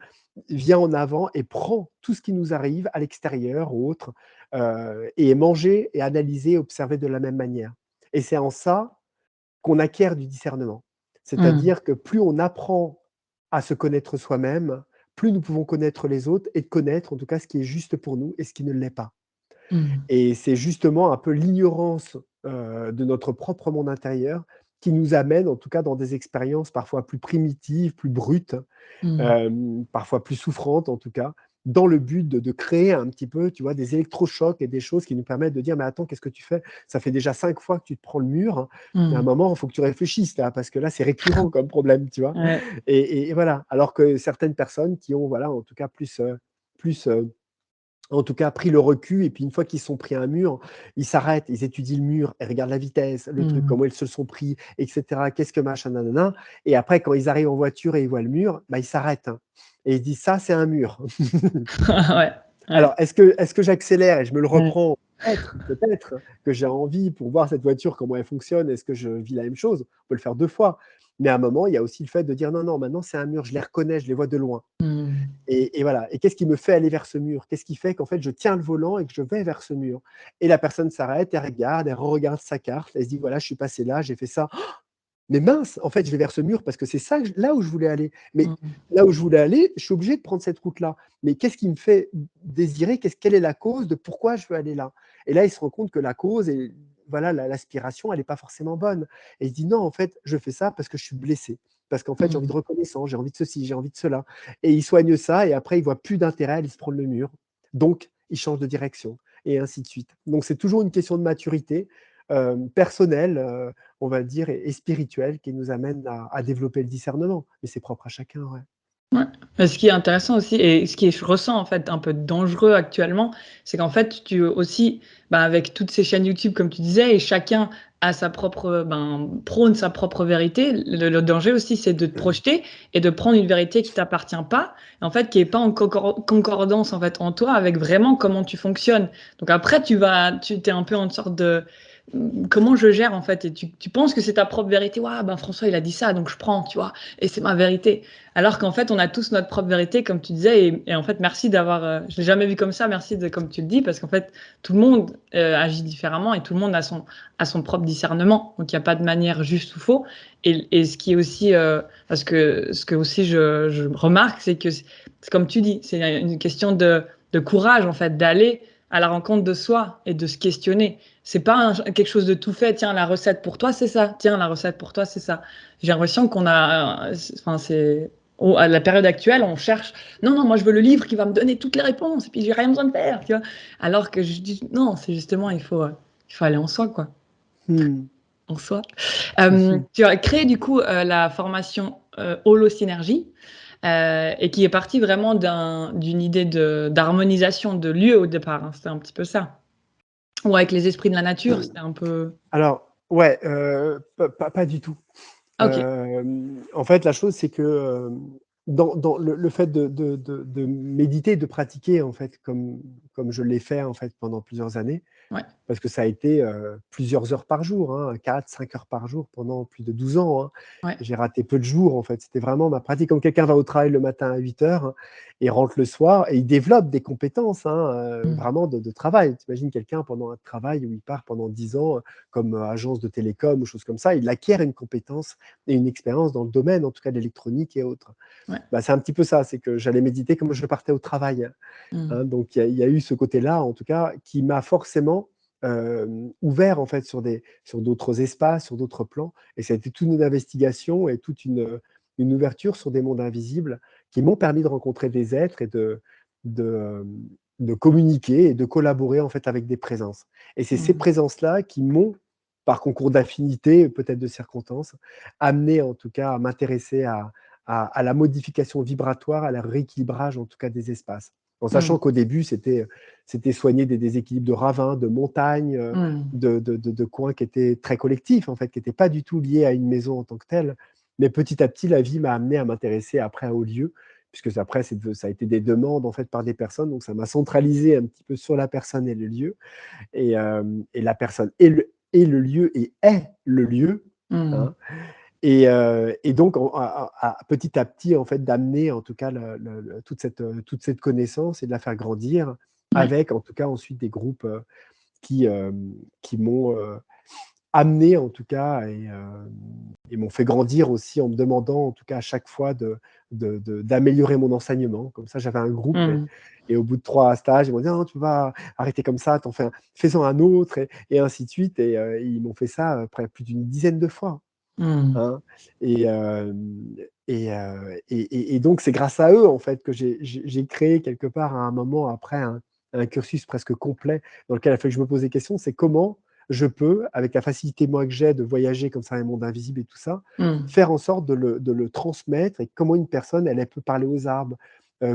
vient en avant et prend tout ce qui nous arrive à l'extérieur ou autre, et est mangé et analysé, observé de la même manière. Et c'est en ça qu'on acquiert du discernement. Mmh. C'est-à-dire que plus on apprend à se connaître soi-même, plus nous pouvons connaître les autres et connaître en tout cas ce qui est juste pour nous et ce qui ne l'est pas. Mmh. Et c'est justement un peu l'ignorance, de notre propre monde intérieur qui nous amène en tout cas dans des expériences parfois plus primitives, plus brutes, Mmh. parfois plus souffrantes en tout cas, dans le but de créer un petit peu, tu vois, des électrochocs et des choses qui nous permettent de dire: «Mais attends, qu'est-ce que tu fais? Ça fait déjà 5 fois que tu te prends le mur. Il y a un Mmh. moment, il faut que tu réfléchisses là, parce que là, c'est récurrent comme problème», tu vois? Ouais. Et voilà. Alors que certaines personnes qui ont, voilà, en tout cas plus, en tout cas, pris le recul, et puis une fois qu'ils se sont pris un mur, ils s'arrêtent, ils étudient le mur, ils regardent la vitesse, le truc, Mmh. comment ils se le sont pris, et cetera. Qu'est-ce que machin, nanana, et après quand ils arrivent en voiture et ils voient le mur, bah, ils s'arrêtent, hein, et ils se disent: «Ça, c'est un mur». Ouais. Ouais. Alors est-ce que j'accélère et je me le Ouais. reprends? Peut-être que j'ai envie pour voir cette voiture, comment elle fonctionne. Est-ce que je vis la même chose? On peut le faire 2 fois. Mais à un moment, il y a aussi le fait de dire: «Non, non, maintenant c'est un mur, je les reconnais, je les vois de loin». Mmh. Et voilà. Et qu'est-ce qui me fait aller vers ce mur? Qu'est-ce qui fait qu'en fait, je tiens le volant et que je vais vers ce mur? Et la personne s'arrête, elle regarde, elle regarde sa carte, elle se dit: «Voilà, je suis passé là, j'ai fait ça. Mais mince, en fait, je vais vers ce mur parce que c'est ça que là où je voulais aller. Mais Mmh. là où je voulais aller, je suis obligé de prendre cette route-là. Mais qu'est-ce qui me fait désirer? Quelle est la cause de pourquoi je veux aller là?» Et là, il se rend compte que la cause et voilà, l'aspiration, elle est pas forcément bonne. Et il se dit: «Non, en fait, je fais ça parce que je suis blessé. Parce qu'en fait, j'ai envie Mmh. de reconnaissance, j'ai envie de ceci, j'ai envie de cela». Et il soigne ça et après, il voit plus d'intérêt à aller se prendre le mur. Donc, il change de direction et ainsi de suite. Donc, c'est toujours une question de maturité, personnelle, on va dire, et spirituelle, qui nous amène à développer le discernement. Mais c'est propre à chacun, ouais. Ouais. Mais ce qui est intéressant aussi et ce qui est je ressens en fait un peu dangereux actuellement, c'est qu'en fait tu aussi, bah, avec toutes ces chaînes YouTube comme tu disais et chacun a sa propre, ben, prône sa propre vérité. Le danger aussi, c'est de te projeter et de prendre une vérité qui t'appartient pas, en fait, qui est pas en concordance en fait en toi avec vraiment comment tu fonctionnes. Donc après tu es un peu en sorte de, comment je gère en fait? Et tu penses que c'est ta propre vérité: «Waouh, ben, François il a dit ça donc je prends», tu vois? Et c'est ma vérité. Alors qu'en fait, on a tous notre propre vérité, comme tu disais, et en fait, merci d'avoir. Je l'ai jamais vu comme ça. Merci de comme tu le dis, parce qu'en fait, tout le monde agit différemment et tout le monde a son propre discernement. Donc, il n'y a pas de manière juste ou faux. Et ce qui est aussi, parce que ce que aussi je remarque, c'est que c'est comme tu dis, c'est une question de courage en fait, d'aller à la rencontre de soi et de se questionner. C'est pas quelque chose de tout fait. Tiens, la recette pour toi, c'est ça. Tiens, la recette pour toi, c'est ça. J'ai l'impression qu'on a, enfin, c'est à la période actuelle, on cherche. Non, non, moi je veux le livre qui va me donner toutes les réponses et puis j'ai rien besoin de faire, tu vois. Alors que je dis non, c'est justement il faut aller en soi, quoi, Mmh. en soi. Mmh. Tu as créé du coup la formation Holosynergie et qui est partie vraiment d'une idée d'harmonisation de lieu au départ. Hein, c'était un petit peu ça. Ou avec les esprits de la nature, c'était un peu. Alors, ouais, pas du tout. Ok. En fait, la chose, c'est que, dans le fait de méditer, de pratiquer, en fait, comme je l'ai fait en fait pendant plusieurs années, Ouais. parce que ça a été plusieurs heures par jour, hein, 4-5 heures par jour pendant plus de 12 ans. Hein. Ouais. J'ai raté peu de jours en fait. C'était vraiment ma pratique. Comme quelqu'un va au travail le matin à 8 heures et rentre le soir et il développe des compétences hein, Mmh. vraiment de travail. Tu imagines quelqu'un pendant un travail où il part pendant 10 ans comme agence de télécom ou choses comme ça, il acquiert une compétence et une expérience dans le domaine, en tout cas de l'électronique et autres. Ouais. Bah, c'est un petit peu ça, c'est que j'allais méditer comme je partais au travail. Mmh. Hein, donc il y a eu ce côté-là, en tout cas, qui m'a forcément ouvert en fait sur d'autres espaces, sur d'autres plans. Et ça a été toute une investigation et toute une ouverture sur des mondes invisibles qui m'ont permis de rencontrer des êtres et de, euh, de communiquer et de collaborer en fait avec des présences. Et c'est ces Mmh. présences-là qui m'ont, par concours d'affinité, peut-être de circonstances, amené en tout cas à m'intéresser à la modification vibratoire, à la rééquilibrage en tout cas des espaces. En Mmh. sachant qu'au début, c'était soigner des déséquilibres de ravins, de montagnes, Mmh. de coins qui étaient très collectifs, en fait, qui n'étaient pas du tout liés à une maison en tant que telle. Mais petit à petit, la vie m'a amené à m'intéresser après aux lieux, puisque après, ça a été des demandes en fait par des personnes. Donc, ça m'a centralisé un petit peu sur la personne et le lieu. Et la personne et le lieu et est le lieu. Mmh. Hein. Et donc, petit à petit, en fait, d'amener en tout cas toute cette connaissance et de la faire grandir Ouais. avec, en tout cas, ensuite des groupes qui, qui m'ont amené, en tout cas, et m'ont fait grandir aussi en me demandant, en tout cas, à chaque fois d'améliorer mon enseignement. Comme ça, j'avais un groupe Mmh. et au bout de 3 stages, ils m'ont dit: «Non, tu vas arrêter comme ça, fais-en un autre» et ainsi de suite. Et ils m'ont fait ça, près plus d'une dizaine de fois. Mmh. Hein. Et donc c'est grâce à eux, en fait, que j'ai créé quelque part à un moment après un cursus presque complet dans lequel il a fallu que je me pose des questions. C'est comment je peux, avec la facilité moi que j'ai de voyager comme ça dans les mondes invisibles et tout ça, Mmh. faire en sorte de le transmettre et comment une personne, elle peut parler aux arbres,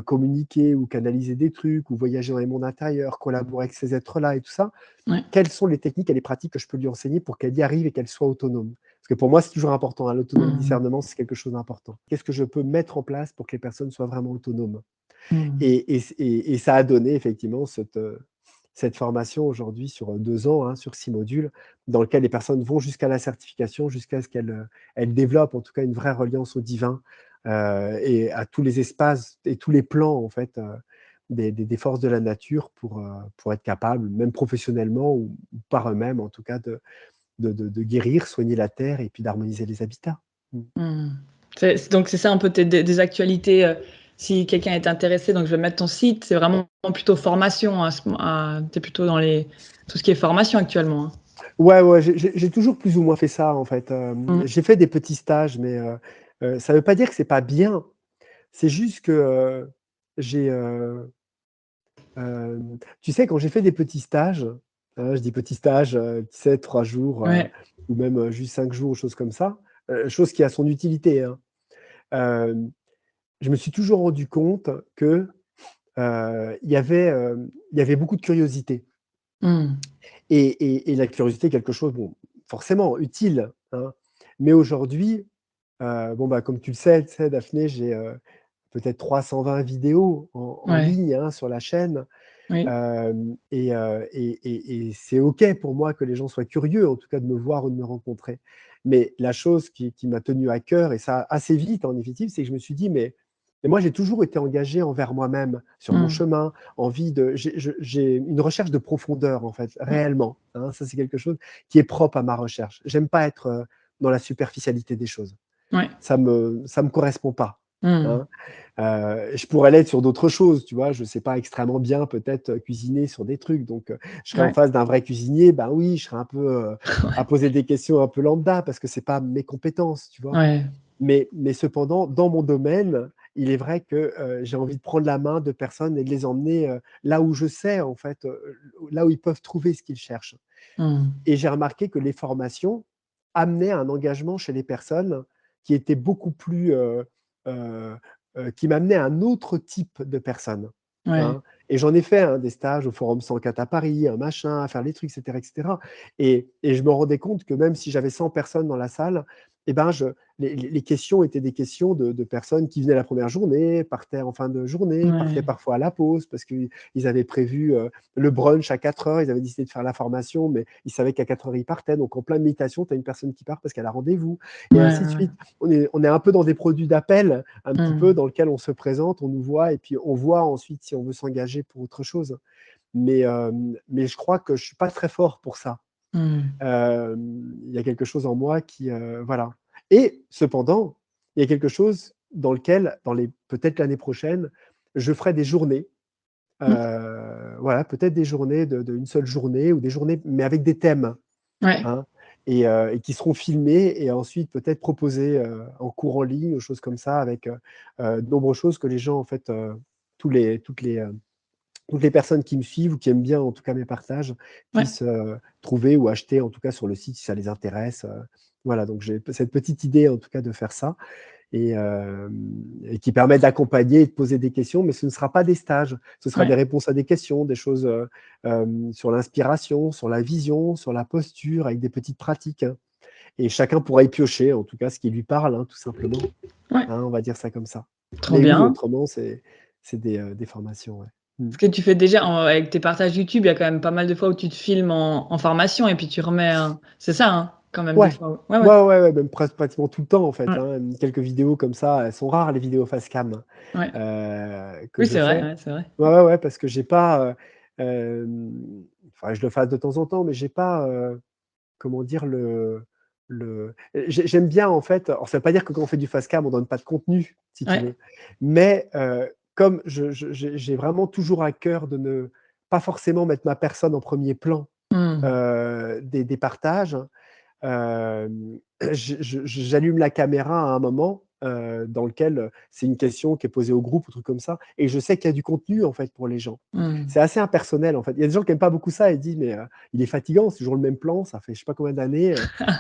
communiquer ou canaliser des trucs ou voyager dans les mondes intérieurs, collaborer avec ces êtres-là et tout ça. Ouais. Quelles sont les techniques et les pratiques que je peux lui enseigner pour qu'elle y arrive et qu'elle soit autonome? Parce que pour moi, c'est toujours important, hein, l'autonomie, le Mmh. discernement, c'est quelque chose d'important. Qu'est-ce que je peux mettre en place pour que les personnes soient vraiment autonomes? Mmh. Et ça a donné effectivement cette formation aujourd'hui sur 2 ans, hein, sur 6 modules, dans lequel les personnes vont jusqu'à la certification, jusqu'à ce qu'elles développent en tout cas une vraie reliance au divin, et à tous les espaces et tous les plans en fait, des forces de la nature pour être capables, même professionnellement ou par eux-mêmes en tout cas, de guérir, soigner la terre et puis d'harmoniser les habitats. Mmh. Mmh. Donc c'est ça un peu tes des actualités, si quelqu'un est intéressé, donc je vais mettre ton site, c'est vraiment plutôt formation tu es plutôt dans tout ce qui est formation actuellement, hein? Ouais, ouais, j'ai toujours plus ou moins fait ça en fait, Mmh. j'ai fait des petits stages mais ça veut pas dire que c'est pas bien. C'est juste que, j'ai, tu sais quand j'ai fait des petits stages, hein, je dis petits stages, tu sais 3 jours, Ouais. ou même, juste 5 jours, choses comme ça, chose qui a son utilité, hein. Hem, je me suis toujours rendu compte que, il y avait beaucoup de curiosité. Mmh. Et la curiosité est quelque chose, bon, forcément utile, hein. Mais aujourd'hui, bon, bah, comme tu sais Daphné, j'ai, peut-être 320 vidéos en Ouais. ligne, hein, sur la chaîne. Oui. Et c'est OK pour moi que les gens soient curieux, en tout cas de me voir ou de me rencontrer. Mais la chose qui m'a tenu à cœur et ça assez vite en définitive, c'est que je me suis dit: «Mais moi j'ai toujours été engagé envers moi-même, sur mon Mmh. chemin, envie de» j'ai une recherche de profondeur en fait, Mmh. réellement, hein. Ça c'est quelque chose qui est propre à ma recherche. J'aime pas être, dans la superficialité des choses. Ouais. Ça me correspond pas, Mmh. hein. Je pourrais l'être sur d'autres choses, tu vois? Je sais pas extrêmement bien peut-être, cuisiner sur des trucs, donc je serais en Ouais. face d'un vrai cuisinier, ben oui, je serais un peu, à Ouais. poser des questions un peu lambda parce que c'est pas mes compétences, tu vois? Ouais. Mais cependant, dans mon domaine, il est vrai que, j'ai envie de prendre la main de personnes et de les emmener, là où je sais en fait, là où ils peuvent trouver ce qu'ils cherchent. Mmh. Et j'ai remarqué que les formations amenaient un engagement chez les personnes qui était beaucoup plus, heu qui m'amenait à un autre type de personnes, Ouais. hein. Et j'en ai fait, hein, des stages au Forum 104 à Paris, un machin, à faire les trucs et cetera et cetera. Et je me rendais compte que même si j'avais 100 personnes dans la salle, et ben, les questions étaient des questions de personnes qui venaient la première journée, partaient en fin de journée, partaient Ouais, parfois à la pause parce qu'ils avaient prévu, le brunch à 4 heures. Ils avaient décidé de faire la formation, mais ils savaient qu'à 4 heures ils partaient. Donc en pleine méditation, tu as une personne qui part parce qu'elle a rendez-vous ouais, et ouais, ainsi de ouais. suite. On est un peu dans des produits d'appel, un petit peu Mmh. dans lequel on se présente, on nous voit et puis on voit ensuite si on veut s'engager pour autre chose. Mais je crois que je suis pas très fort pour ça. Mmh. Il y a quelque chose en moi qui, voilà. Et cependant, il y a quelque chose dans lequel, peut-être l'année prochaine, je ferai des journées, Mmh. voilà, peut-être des journées une seule journée ou des journées, mais avec des thèmes, Ouais, hein, et qui seront filmées et ensuite peut-être proposées, en cours en ligne ou choses comme ça avec, de nombreuses choses que les gens en fait, tous les toutes les personnes qui me suivent ou qui aiment bien en tout cas mes partages ouais, puissent, trouver ou acheter en tout cas sur le site si ça les intéresse, voilà, donc j'ai cette petite idée en tout cas de faire ça et qui permet d'accompagner et de poser des questions, mais ce ne sera pas des stages, ce sera ouais, des réponses à des questions, des choses, sur l'inspiration, sur la vision, sur la posture avec des petites pratiques, hein, et chacun pourra y piocher en tout cas ce qui lui parle, hein, tout simplement, ouais. hein, on va dire ça comme ça. Trop Mais oui, bien. autrement c'est des formations, ouais. Mmh. Ce que tu fais déjà avec tes partages YouTube, il y a quand même pas mal de fois où tu te filmes en formation et puis tu remets c'est ça, hein, quand même des Ouais. fois? Ouais, ouais. Ouais, ouais, ouais, même pratiquement tout le temps, en fait, Ouais, hein. Quelques vidéos comme ça, elles sont rares les vidéos face cam, ouais. que Oui, je c'est vrai, fais. ouais, c'est vrai. Ouais, ouais, ouais, parce que j'ai pas, faudrait que je le fasse de temps en temps, mais j'ai pas, comment dire? J'aime bien, en fait, alors ça veut pas dire que quand on fait du face cam, on donne pas de contenu, si tu Ouais. veux. Mais, comme j'ai vraiment toujours à cœur de ne pas forcément mettre ma personne en premier plan, Mmh. des partages. J'allume la caméra à un moment, dans lequel, c'est une question qui est posée au groupe ou truc comme ça et je sais qu'il y a du contenu, en fait, pour les gens. Mmh. C'est assez impersonnel, en fait. Il y a des gens qui aiment pas beaucoup ça et disent: «Mais, il est fatigant, c'est toujours le même plan, ça fait je sais pas combien d'années,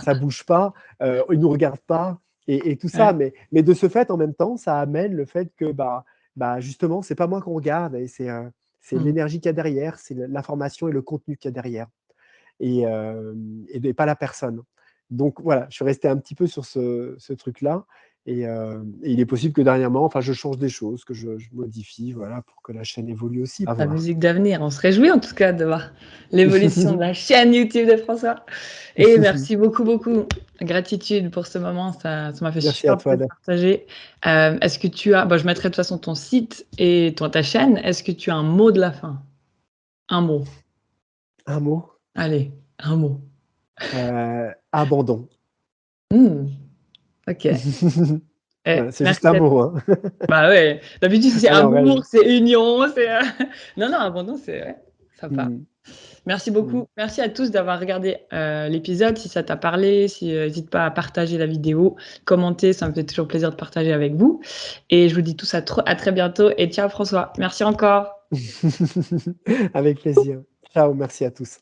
ça bouge pas, il nous regarde pas» et tout ça. Ouais. Mais de ce fait, en même temps, ça amène le fait que, justement, c'est pas moi qu'on regarde et c'est Mmh. l'énergie qu'il y a derrière, c'est l'information et le contenu qu'il y a derrière et pas la personne. Donc voilà, je suis resté un petit peu sur ce truc-là et il est possible que dernièrement, enfin, je change des choses, que je modifie, voilà, pour que la chaîne évolue aussi, à La voir. musique d'avenir. On se réjouit en tout cas de voir l'évolution de la chaîne YouTube de François et merci beaucoup, beaucoup. Gratitude pour ce moment, ça m'a fait Merci à super toi plaisir de partager. Est-ce que tu as je mettrai de toute façon ton site et ta chaîne. Est-ce que tu as un mot de la fin? Un mot. un mot, Allez, un mot. abandon. Mmh, OK. Voilà, c'est juste Merci un à mot, hein. bah, ouais, d'habitude c'est Non, non, ouais, amour, c'est union, c'est, non, non, abandon, c'est ouais, ça part. mmh, Merci mmh. beaucoup. Merci à tous d'avoir regardé, l'épisode. Si ça t'a parlé, hésite pas à partager la vidéo, commenter, ça me fait toujours plaisir de partager avec vous et je vous dis tous à très bientôt et ciao François. Merci encore. Avec plaisir. Ciao, merci à tous.